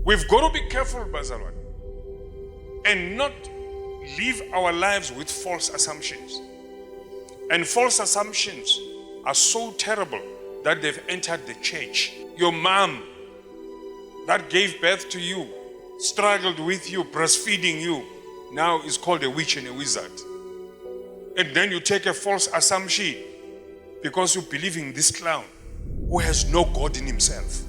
We've got to be careful, Bazalwan, and not live our lives with false assumptions. And false assumptions are so terrible that they've entered the church. Your mom that gave birth to you, struggled with you, breastfeeding you, now is called a witch and a wizard. And then you take a false assumption because you believe in this clown who has no God in himself.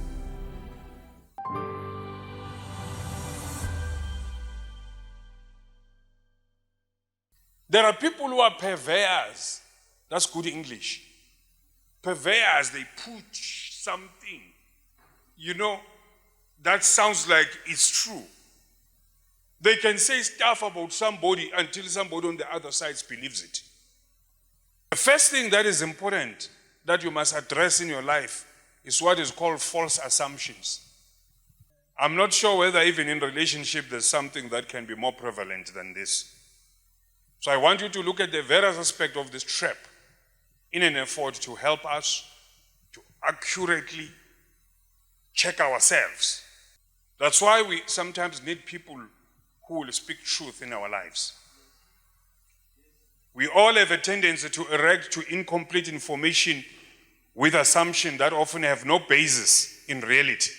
There are people who are purveyors. That's good English. Purveyors, they push something, that sounds like it's true. They can say stuff about somebody until somebody on the other side believes it. The first thing that is important that you must address in your life is what is called false assumptions. I'm not sure whether even in relationship there's something that can be more prevalent than this. So I want you to look at the various aspects of this trap in an effort to help us to accurately check ourselves. That's why we sometimes need people who will speak truth in our lives. We all have a tendency to erect to incomplete information with assumptions that often have no basis in reality.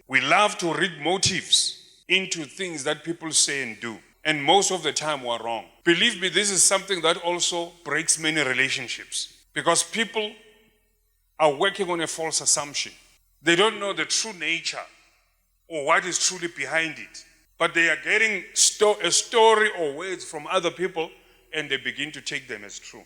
We love to read motives into things that people say and do. And most of the time we're wrong. Believe me, this is something that also breaks many relationships. Because people are working on a false assumption. They don't know the true nature or what is truly behind it. But they are getting a story or words from other people and they begin to take them as true.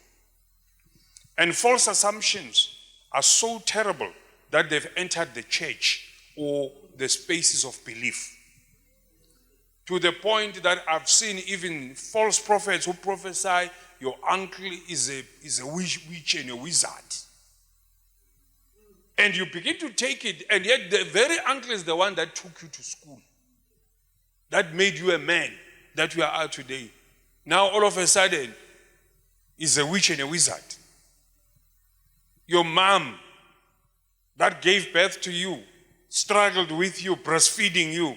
And false assumptions are so terrible that they've entered the church or the spaces of belief. To the point that I've seen even false prophets who prophesy your uncle is a witch and a wizard. And you begin to take it, and yet the very uncle is the one that took you to school, that made you a man that you are today. Now all of a sudden, is a witch and a wizard. Your mom that gave birth to you, struggled with you, breastfeeding you,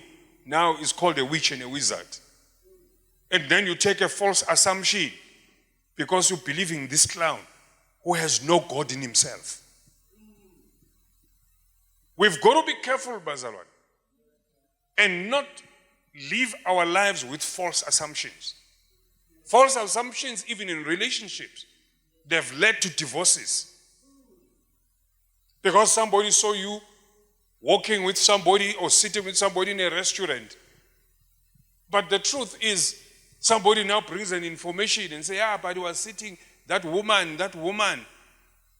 now is called a witch and a wizard. And then you take a false assumption because you believe in this clown who has no God in himself. We've got to be careful, Bazalwan, and not live our lives with false assumptions. False assumptions, even in relationships, they've led to divorces. Because somebody saw you walking with somebody or sitting with somebody in a restaurant. But the truth is, somebody now brings an information and say, but you were sitting, that woman,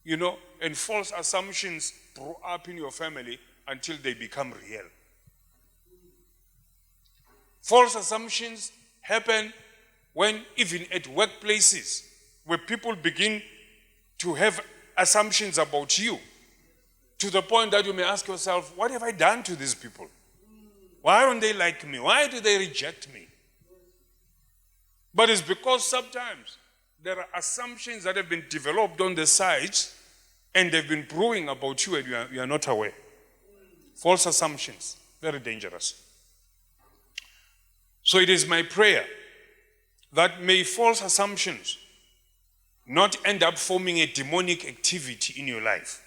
and false assumptions grow up in your family until they become real. False assumptions happen when even at workplaces, where people begin to have assumptions about you, to the point that you may ask yourself, what have I done to these people? Why don't they like me? Why do they reject me? But it's because sometimes there are assumptions that have been developed on the sides and they've been brewing about you and you are not aware. False assumptions, very dangerous. So it is my prayer that may false assumptions not end up forming a demonic activity in your life.